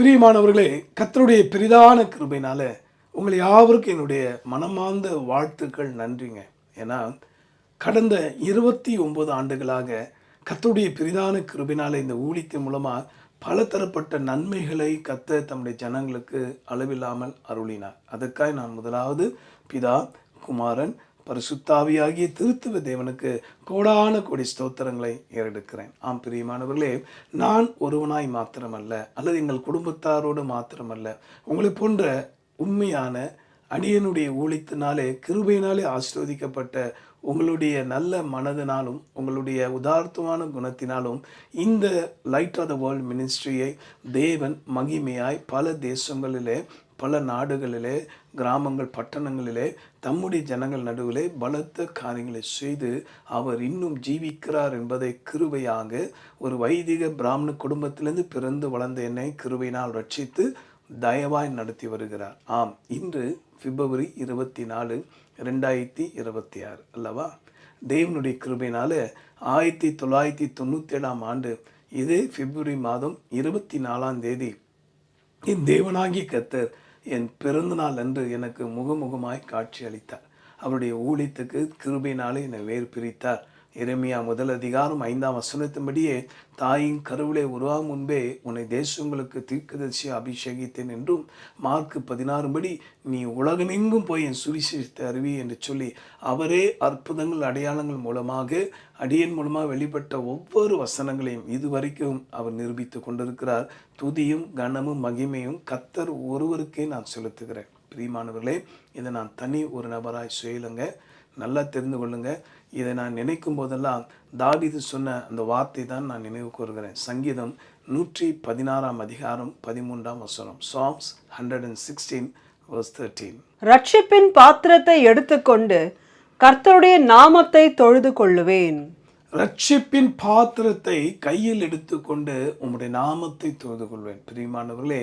பிரியமானவர்களே, கர்த்தருடைய பெரிதான கிருபையினால உங்கள் யாவருக்கும் என்னுடைய மனமார்ந்த வாழ்த்துக்கள், நன்றிங்க. ஏன்னா கடந்த 29 ஆண்டுகளாக கர்த்தருடைய பெரிதான கிருபையினால இந்த ஊழியத்தின் மூலமா பல தரப்பட்ட நன்மைகளை கர்த்தர் தம்முடைய ஜனங்களுக்கு அளவில்லாமல் அருளினார். அதற்காக நான் முதலாவது பிதா, குமாரன், பரிசுத்தாவியாகிய திருத்துவ தேவனுக்கு கோடான கோடி ஸ்தோத்திரங்களை ஏறெடுக்கிறேன். ஆம் பிரியமானவர்களே, நான் ஒருவனாய் மாத்திரமல்ல, அல்லது எங்கள் குடும்பத்தாரோடு மாத்திரமல்ல, உங்களை போன்ற உண்மையான அடியனுடைய ஊழியத்தினாலே கிருபையினாலே ஆசீர்வதிக்கப்பட்ட உங்களுடைய நல்ல மனதினாலும் உங்களுடைய உதார்த்தமான குணத்தினாலும் இந்த லைட் ஆஃப் த வேர்ல்ட் மினிஸ்ட்ரியை தேவன் மகிமையாய் பல தேசங்களிலே, பல நாடுகளிலே, கிராமங்கள், பட்டணங்களிலே, தம்முடைய ஜனங்கள் நடுவிலே பலத்த காரியங்களை செய்து அவர் இன்னும் ஜீவிக்கிறார் என்பதை கிருபையாக ஒரு வைதிக பிராமண குடும்பத்திலிருந்து பிறந்து வளர்ந்த என்னை கிருபையினால் ரட்சித்து தயவாய் நடத்தி வருகிறார். ஆம், இன்று பிப்ரவரி 24, 2026 அல்லவா? தேவனுடைய கிருபையினால 1997 ஆண்டு இதே பிப்ரவரி மாதம் 24ஆம் தேதி என் தேவனாகிய கர்த்தர் என் பிறந்தநாள் அன்று எனக்கு முகமுகமாய் காட்சி அளித்தார். அவருடைய ஊழியத்துக்கு கிருபையினாலே என்னை வேறு பிரித்தார். எரேமியா 1:5 தாயின் கருவிலே உருவாகும் முன்பே உன்னை தேசங்களுக்கு தீர்க்கதரிசியை அபிஷேகித்தேன் என்றும், மார்க் 16 நீ உலகமெங்கும் போய் என் சுவிசேஷத்தை அறிவி என்று சொல்லி அவரே அற்புதங்கள் அடையாளங்கள் மூலமாக அடியன் மூலமாக வெளிப்பட்ட ஒவ்வொரு வசனங்களையும் இதுவரைக்கும் அவர் நிரூபித்து கொண்டிருக்கிறார். துதியும் கனமும் மகிமையும் கர்த்தர் ஒருவருக்கே நான் செலுத்துகிறேன். பிரியமானவர்களே, இதை நான் தனி ஒரு நபராய் செய்யலைங்க. நல்லா தெரிந்து கொள்ளுங்க. இதை நான் நினைக்கும் போதெல்லாம் தாவீது சொன்ன அந்த வார்த்தை தான் நான் நினைவு கூறுகிறேன். சங்கீதம் 116 13 Psalms 116:13. ரட்சிப்பின் பாத்திரத்தை எடுத்துக்கொண்டு கர்த்தருடைய நாமத்தை தொழுது கொள்ளுவேன். ரட்சிப்பின் பாத்திரத்தை கையில் எடுத்துக்கொண்டு உம்முடைய நாமத்தை தொழுது கொள்வேன். பிரியமானவர்களே,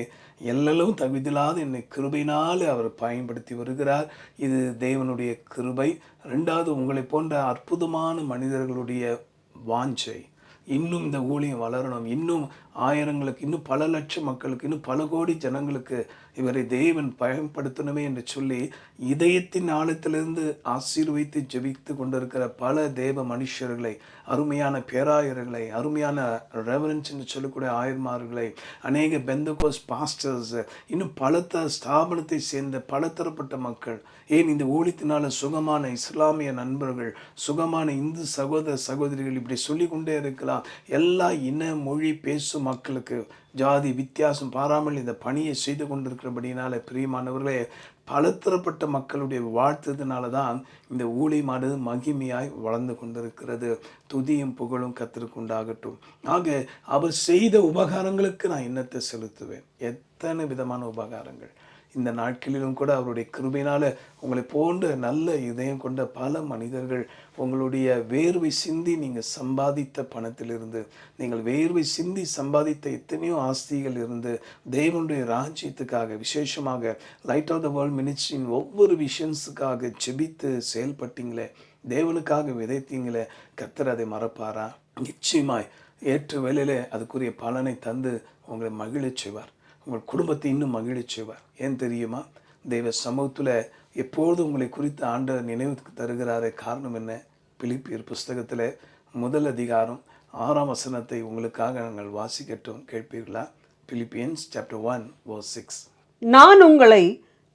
எல்லளவும் தகுதியில்லாத என்னை கிருபையினாலே அவர் பயன்படுத்தி வருகிறார். இது தேவனுடைய கிருபை. ரெண்டாவது, உங்களை போன்ற அற்புதமான மனிதர்களுடைய வாஞ்சை. இன்னும் இந்த ஊழியம் வளரணும், இன்னும் ஆயிரங்களுக்கு, இன்னும் பல லட்சம் மக்களுக்கு, இன்னும் பல கோடி ஜனங்களுக்கு இவரை தேவன் பயன்படுத்தணுமே என்று சொல்லி இதயத்தின் ஆழத்திலிருந்து ஆசீர்வைத்து ஜெபித்து கொண்டிருக்கிற பல தேவ மனுஷர்களை, அருமையான பேராயர்களை, அருமையான ரெவரன்ஸ் என்று சொல்லக்கூடிய ஆயர்மார்களை, அநேக பெந்தகோஸ் பாஸ்டர்ஸ், இன்னும் பல ஸ்தாபனத்தை சேர்ந்த பல தரப்பட்ட மக்கள், ஏன் இந்த ஊழியத்தினால சுகமான இஸ்லாமிய நண்பர்கள், சுகமான இந்து சகோதர சகோதரிகள், இப்படி சொல்லி கொண்டே இருக்கலாம். எல்லா இன மொழி பேசும் மக்களுக்கு ஜாதி வித்தியாசம் பாராமல் இந்த பணியை செய்து கொண்டிருக்கிறபடினால பிரியமானவர்களே, பலதரப்பட்ட மக்களுடைய வாழ்த்ததுனால தான் இந்த ஊழியமானது மகிமையாய் வளர்ந்து கொண்டிருக்கிறது. துதியும் புகழும் கர்த்தருக்கு உண்டாகட்டும். ஆக அவர் செய்த உபகாரங்களுக்கு நான் எண்ணத்தை செலுத்துவேன். எத்தனை விதமான உபகாரங்கள்! இந்த நாட்களிலும் கூட அவருடைய கிருபையினால உங்களை போன்ற நல்ல இதயம் கொண்ட பல மனிதர்கள், உங்களுடைய வேர்வை சிந்தி நீங்கள் சம்பாதித்த பணத்திலிருந்து, நீங்கள் வேர்வை சிந்தி சம்பாதித்த எத்தனையோ ஆஸ்திகள் இருந்து தேவனுடைய ராஜ்யத்துக்காக, விசேஷமாக லைட் ஆஃப் த வேர்ல்ட் மினிஸ்ட்ரியின் ஒவ்வொரு விஷன்ஸுக்காக ஜெபித்து செயல்பட்டீங்களே, தேவனுக்காக விதைத்தீங்களே, கர்த்தர் அதை மறப்பாரா? நிச்சயமாய் ஏற்ற வேளையிலே அதுக்குரிய பலனை தந்து உங்களை மகிழச் செய்வார். உங்கள் குடும்பத்தை இன்னும் மகிழச் செய்வார். ஏன் தெரியுமா? தெய்வ சமூகத்தில் எப்பொழுது உங்களை குறித்து ஆண்டவர் நினைவுக்கு தருகிறாரே. காரணம் என்ன? பிலிப்பியர் புஸ்தகத்தில் 1:6 உங்களுக்காக நாங்கள் வாசிக்கட்டும், கேட்பீர்களா? Philippians chapter 1:6. நான் உங்களை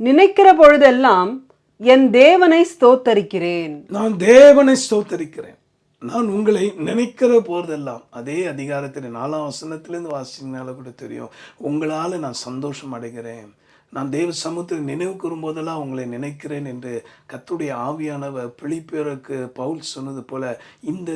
நினைக்கிற பொழுதெல்லாம் என் தேவனை ஸ்தோத்தரிக்கிறேன். நான் தேவனை ஸ்தோத்தரிக்கிறேன். நான் உங்களை நினைக்கிற போறதெல்லாம், அதே அதிகாரத்தில் 4 வாசிங்கனால கூட தெரியும், உங்களால் நான் சந்தோஷம் அடைகிறேன். நான் தேவ சமூகத்தில் நினைவு கூறும்போதெல்லாம் உங்களை நினைக்கிறேன் என்று கர்த்தருடைய ஆவியானவர் பிலிப்பியருக்கு பவுல் சொன்னது போல, இந்த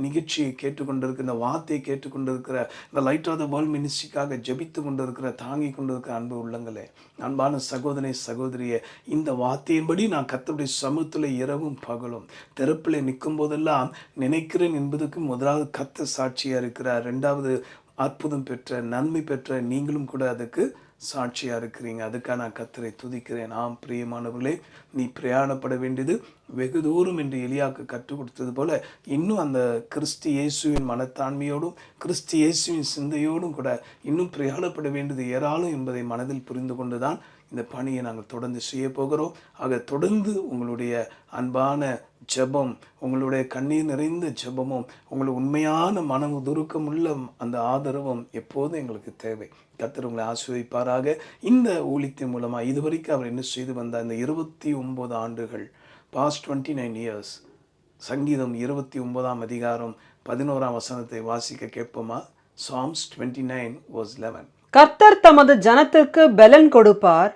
நிகழ்ச்சியை கேட்டுக்கொண்டிருக்கிற, இந்த வார்த்தையை கேட்டுக்கொண்டிருக்கிற, இந்த லைட் ஆஃப் த வேர்ல்ட் மினிஸ்ட்ரிக்காக ஜெபித்து கொண்டிருக்கிற, தாங்கி கொண்டிருக்கிற அன்பு உள்ளங்களே, அன்பான சகோதரனே சகோதரியே, இந்த வார்த்தையின்படி நான் கர்த்தருடைய சமூகத்தில் இரவும் பகலும் திறப்பில் நிற்கும் போதெல்லாம் நினைக்கிறேன் என்பதற்கு முதலாவது கர்த்தர் சாட்சியாக இருக்கிறார். ரெண்டாவது, அற்புதம் பெற்ற, நன்மை பெற்ற நீங்களும் கூட அதுக்கு சாட்சியாக இருக்கிறீங்க. அதுக்காக நான் கர்த்தரை துதிக்கிறேன். ஆம் பிரியமானவர்களே, நீ பிரயாணப்பட வேண்டியது வெகு தூரம் என்று எலியாவுக்கு கற்றுக் கொடுத்தது போல இன்னும் அந்த கிறிஸ்து இயேசுவின் மனத்தாண்மையோடும் கிறிஸ்து இயேசுவின் சிந்தையோடும் கூட இன்னும் பிரயாணப்பட வேண்டியது ஏராளம் என்பதை மனதில் புரிந்து கொண்டுதான் இந்த பணியை நாங்கள் தொடர்ந்து செய்ய போகிறோம். ஆக தொடர்ந்து உங்களுடைய அன்பான ஜெபம், உங்களுடைய கண்ணீர் நிறைந்த ஜெபமும், உங்களுடைய உண்மையான மனம் துருக்கமுள்ள அந்த ஆதரவும் எப்போதும் எங்களுக்கு தேவை. கர்த்தர் உங்களை ஆசீர்வதிப்பாராக. இந்த ஊழியத்தின் மூலமாக இதுவரைக்கும் அவர் என்ன செய்து வந்தார்? இந்த 29 ஆண்டுகள், பாஸ்ட் 29 இயர்ஸ். சங்கீதம் 29ஆம் அதிகாரம் 11ஆம் வசனத்தை வாசிக்க கேட்போமா? Psalms 29:11. கர்த்தர் தமது ஜனத்திற்கு பெலன் கொடுப்பார்,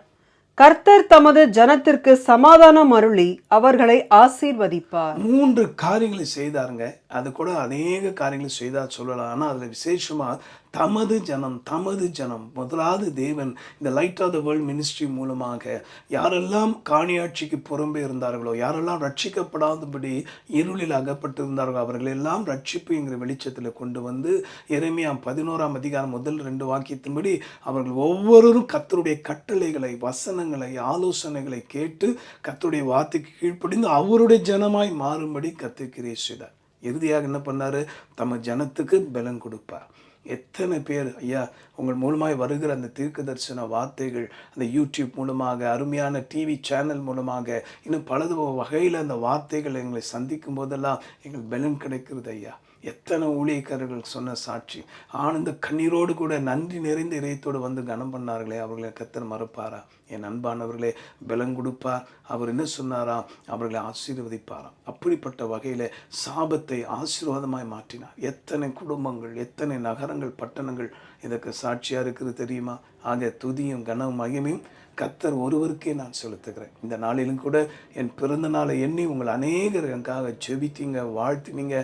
கர்த்தர் தமது ஜனத்திற்கு சமாதானம் அருளி அவர்களை ஆசீர்வதிப்பார். 3 காரியங்களை செய்தாருங்க. அது கூட அநேக காரியங்களை செய்தார் சொல்லலாம். ஆனால் அதில் விசேஷமாக தமது ஜனம் முதலாவது தேவன் இந்த light of the world ministry மூலமாக யாரெல்லாம் காணியாட்சிக்கு புறம்பே இருந்தார்களோ, யாரெல்லாம் ரட்சிக்கப்படாதபடி இருளில் அகப்பட்டிருந்தார்களோ, அவர்களெல்லாம் ரட்சிப்புங்கிற வெளிச்சத்தில் கொண்டு வந்து எரேமியா 11ஆம் அதிகாரம் முதல் 2 வாக்கியத்தின்படி அவர்கள் ஒவ்வொருவரும் கர்த்தருடைய கட்டளைகளை, வசனங்களை, ஆலோசனைகளை கேட்டு கர்த்தருடைய வார்த்தைக்கு கீழ்ப்படிந்து அவருடைய ஜனமாய் மாறும்படி கர்த்தர் கிரியை செய்தார். இறுதியாக என்ன பண்ணாரு? தம ஜனத்துக்கு பலன் கொடுப்பார். எத்தனை பேர் ஐயா உங்கள் மூலமாய் வருகிற அந்த தீர்க்க தரிசன வார்த்தைகள், அந்த யூடியூப் மூலமாக, அருமையான டிவி சேனல் மூலமாக, இன்னும் பலது வகையில் அந்த வார்த்தைகள் எங்களை சந்திக்கும் போதெல்லாம் எங்கள் பலன் கிடைக்கிறது ஐயா. எத்தனை ஊழியக்காரர்கள் சொன்ன சாட்சி, ஆனந்த கண்ணீரோடு கூட நன்றி நிறைந்த இதயத்தோடு வந்து கனம் பண்ணார்களே, அவர்களை கர்த்தர் மறப்பாரா? என் அன்பானவர்களே, பலன் கொடுப்பார். அவர் என்ன சொன்னாராம்? அவர்களை ஆசீர்வதிப்பாராம். அப்படிப்பட்ட வகையில் சாபத்தை ஆசீர்வாதமாய் மாற்றினார். எத்தனை குடும்பங்கள், எத்தனை நகரங்கள், பட்டணங்கள் இதற்கு சாட்சியாக இருக்குது தெரியுமா? ஆக துதியும் கனமும் மகிமையும் கர்த்தர் ஒருவருக்கே நான் செலுத்துகிறேன். இந்த நாளிலும் கூட என் பிறந்த நாளை எண்ணி உங்கள் அநேகர் எனக்காக ஜெபித்தீங்க, வாழ்த்தினீங்க,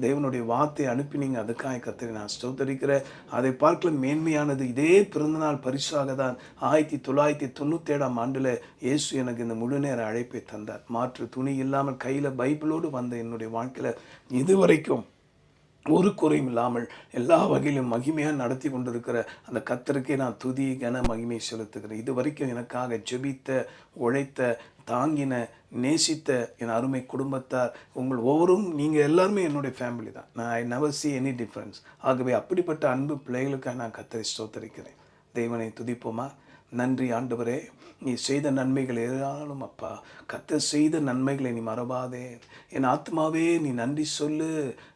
தேவனுடைய வார்த்தை அனுப்பினீங்க. அதுக்காக கர்த்தரை நான் ஸ்தோத்தரிக்கிறேன். அதை பார்க்கல மேன்மையானது இதே பிறந்தநாள் பரிசாக தான் 1997ஆம் ஆண்டில் இயேசு எனக்கு இந்த முழு நேர அழைப்பை தந்தார். மாற்று துணி இல்லாமல் கையில் பைபிளோடு வந்த என்னுடைய வாழ்க்கையில் இதுவரைக்கும் ஒரு குறையும் இல்லாமல் எல்லா வகையிலும் மகிமையாக நடத்தி கொண்டிருக்கிற அந்த கர்த்தருக்கே நான் துதி கன மகிமை செலுத்துகிறேன். இது வரைக்கும் எனக்காக ஜெபித்த, உழைத்த, தாங்கின, நேசித்த என் அருமை குடும்பத்தார், உங்கள் ஒவ்வொரும் நீங்கள் எல்லாருமே என்னுடைய ஃபேமிலி தான். நான் I never see any difference. ஆகவே அப்படிப்பட்ட அன்பு பிள்ளைகளுக்காக நான் கர்த்தரை ஸ்தோத்தரிக்கிறேன். தேவனை துதிப்போமா? நன்றி ஆண்டவரே, நீ செய்த நன்மைகள் ஏராளம் அப்பா. கர்த்தர் செய்த நன்மைகளை நீ மறவாதே. என் ஆத்மாவே நீ நன்றி சொல்லு.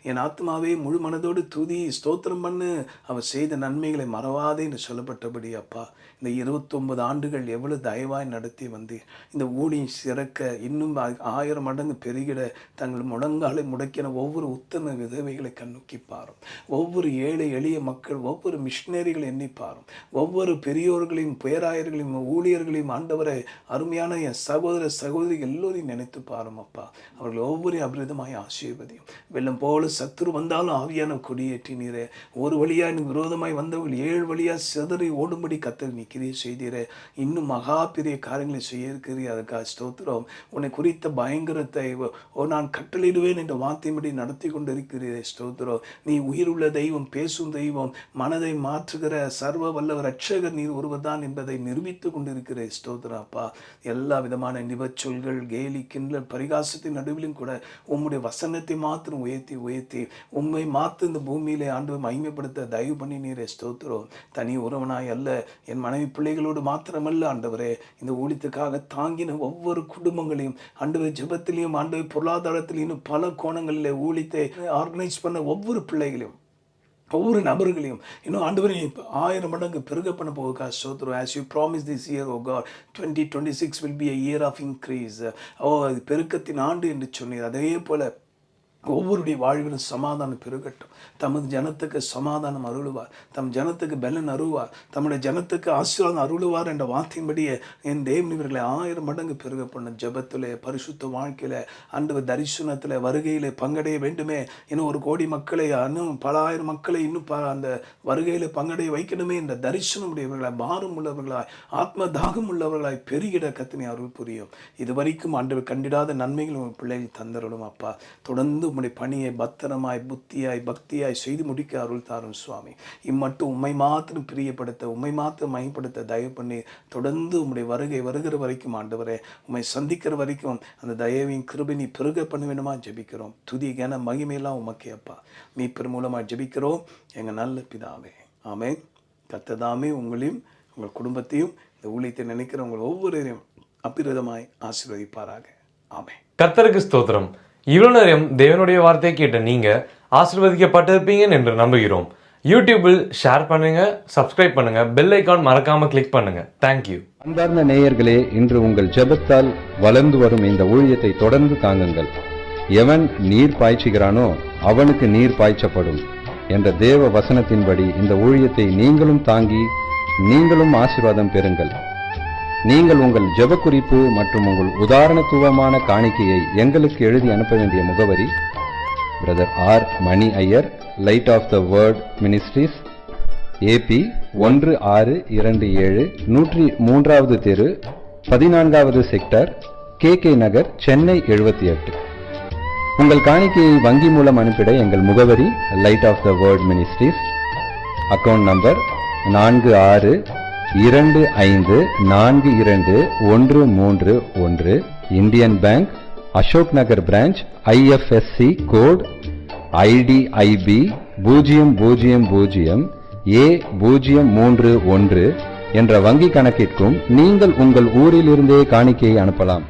என் ஆத்மாவே முழு மனதோடு துதி, ஸ்தோத்திரம் பண்ணு. அவர் செய்த நன்மைகளை மறவாதே என்று சொல்லப்பட்டபடி அப்பா, இந்த 29 ஆண்டுகள் எவ்வளவு தயவாய் நடத்தி வந்தீர். இந்த ஊழியம் சிறக்க இன்னும் 1000 மடங்கு பெருகிட தங்கள் முழங்காலை முடக்கின ஒவ்வொரு உத்தம விதவைகளை கண்நோக்கி பாரும். ஒவ்வொரு ஏழை எளிய மக்கள், ஒவ்வொரு மிஷினரிகள் எண்ணி பாரும். ஒவ்வொரு பெரியோர்களையும், பேராயர்களையும், ஊழியர்களையும் ஆண்டவரை, அருமையான என் சகோதர சகோதரி எல்லோரையும் நினைத்து பாரும் அப்பா. அவர்கள் ஒவ்வொரு அபிரதமாய் ஆசீர்வதியும். வெள்ளம் போல சத்துரு வந்தாலும் ஆவியான கொடியேற்றினீரே. ஒரு வழியாக எனக்கு விரோதமாய் வந்தவர்கள் 7 வழியாக சிதறி ஓடும்படி கர்த்தர் நீ கிரியை செய்தீரே. இன்னும் மகா பெரிய காரியங்களை செய்ய இருக்கிறீர். அதுக்காக ஸ்தோத்திரம். உன்னை குறித்த பயங்கரத்தை நான் கட்டளையிடுவேன் என்ற வார்த்தையின்படி நடத்தி கொண்டிருக்கிறீரே. ஸ்தோத்திரம். நீ உயிருள்ள தெய்வம், பேசும் தெய்வம், மனதை மாற்றுகிற சர்வ வல்லவர் ரட்சகர் நீர் ஒருவர் தான் என்பதை நிரூபித்து கொண்டிருக்கிறேன். ஸ்தோத்திரம் அப்பா. எல்லா விதமான நிவச்சொல்கள், கேலி, கிண்டல், பரிகாசத்தின் நடுவிலும் கூட உம்முடைய வசனத்தை மாத்திரம் உயர்த்தி உயர்த்தி உண்மை மாற்று இந்த பூமியிலே ஆண்டு மகிமைப்படுத்த தயவு பண்ணி நீரே. ஸ்தோத்திரம். தனி உறவனாய் அல்ல, என் மனைவி பிள்ளைகளோடு மாத்திரமல்ல ஆண்டவரே, இந்த ஊழியத்துக்காக தாங்கின ஒவ்வொரு குடும்பங்களையும் ஆண்டவரே, ஜெபத்திலையும் ஆண்டவரே, பொருளாதாரத்திலையும் பல கோணங்களில் ஊழியத்தை ஆர்கனைஸ் பண்ண ஒவ்வொரு பிள்ளைகளையும், ஒவ்வொரு நபர்களையும் இன்னும் ஆண்டவரே 1000 மடங்கு பெருக பண்ண போக ஸ்தோத்திரம். as you promised this year, oh God, 2026 will be a year of increase. அது பெருக்கத்தின் ஆண்டு என்று சொன்னீர். அதே போல ஒவ்வொருடைய வாழ்விலும் சமாதானம் பெருகட்டும். தமது ஜனத்துக்கு சமாதானம் அருளுவார், தம் ஜனத்துக்கு பலன் அருள்வார், தம்முடைய ஜனத்துக்கு ஆசீர்வாதம் அருளுவார் என்ற வார்த்தையின்படியே என் தேவன் இவர்களை 1000 மடங்கு பெருக பண்ண ஜெபத்திலே, பரிசுத்த வாழ்க்கையில், ஆண்டவர் தரிசனத்தில், வருகையில் பங்கடைய வேண்டுமே. இன்னும் 1 கோடி மக்களை, இன்னும் பல ஆயிரம் மக்களை இன்னும் அந்த வருகையில் பங்கடைய வைக்கணுமே என்ற தரிசனம் உடையவர்களாய், பாரம் உள்ளவர்களாய், ஆத்ம தாகம் உள்ளவர்களாய் பெருகிட கர்த்தர் அருள் புரியும். இதுவரைக்கும் ஆண்டவர் கண்டிடாத நன்மைகள் உங்கள் பிள்ளைகள் தந்தருளும் அப்பா. தொடர்ந்து உம்முடைய பணியை பத்திரமாய் புத்தியாய் பக்தியாய் செய்து முடிக்க அருள் தாரும் சுவாமி. இம்மட்டும் உம்மை மாத்திரம் பிரியப்படுத்த, உம்மை மாத்திரம் மகிமைப்படுத்த தயவு பண்ணி தொடர்ந்து உம்முடைய வருகை வருகிற வரைக்கும் ஆண்டவரே, உம்மை சந்திக்கிற வரைக்கும் அந்த தயவின் கிருபை நீ பெருக பண்ண வேண்டுமா ஜெபிக்கிறோம். துதி கன மகிமையெல்லாம் உமக்கே அப்பா. மீட்பர் மூலமாக ஜெபிக்கிறோம் எங்கள் நல்ல பிதாவே. ஆமென். கர்த்தர் உங்களையும் உங்கள் குடும்பத்தையும் இந்த ஊழியத்தை நினைக்கிற உங்கள் ஒவ்வொருவரையும் அபிரதமாய் ஆசீர்வதிப்பாராக. ஆமென். கர்த்தருக்கு ஸ்தோத்திரம். இவ்வளவு நேரம் தேவனுடைய வார்த்தையை கேட்ட நீங்க ஆசீர்வதிக்கப்பட்டிருப்பீங்க என்று நம்புகிறோம். யூடியூபில் ஷேர் பண்ணுங்க, சப்ஸ்கிரைப் பண்ணுங்க, பெல் ஐக்கான் மறக்காம கிளிக் பண்ணுங்க. தேங்க்யூ. அன்பார்ந்த நேயர்களே, இன்று உங்கள் ஜெபத்தால் வளர்ந்து வரும் இந்த ஊழியத்தை தொடர்ந்து தாங்குங்கள். எவன் நீர் பாய்ச்சுகிறானோ அவனுக்கு நீர் பாய்ச்சப்படும் என்ற தேவ வசனத்தின்படி இந்த ஊழியத்தை நீங்களும் தாங்கி நீங்களும் ஆசீர்வாதம் பெறுங்கள். நீங்கள் உங்கள் ஜெப குறிப்பு மற்றும் உங்கள் உதாரணத்துவமான காணிக்கையை எங்களுக்கு எழுதி அனுப்ப வேண்டிய முகவரி: brother R Mani Iyer, light of the word ministries, AP 1627, 103வது தெரு, 14வது செக்டர், KK நகர், சென்னை 78. உங்கள் காணிக்கையை வங்கி மூலம் அனுப்பிட எங்கள் முகவரி: light of the word ministries, account number 4625421311, Indian bank, Ashok Nagar branch, IFSC code IDIB 000A031 என்ற வங்கி கணக்கிற்கும் நீங்கள் உங்கள் ஊரிலிருந்தே காணிக்கையை அனுப்பலாம்.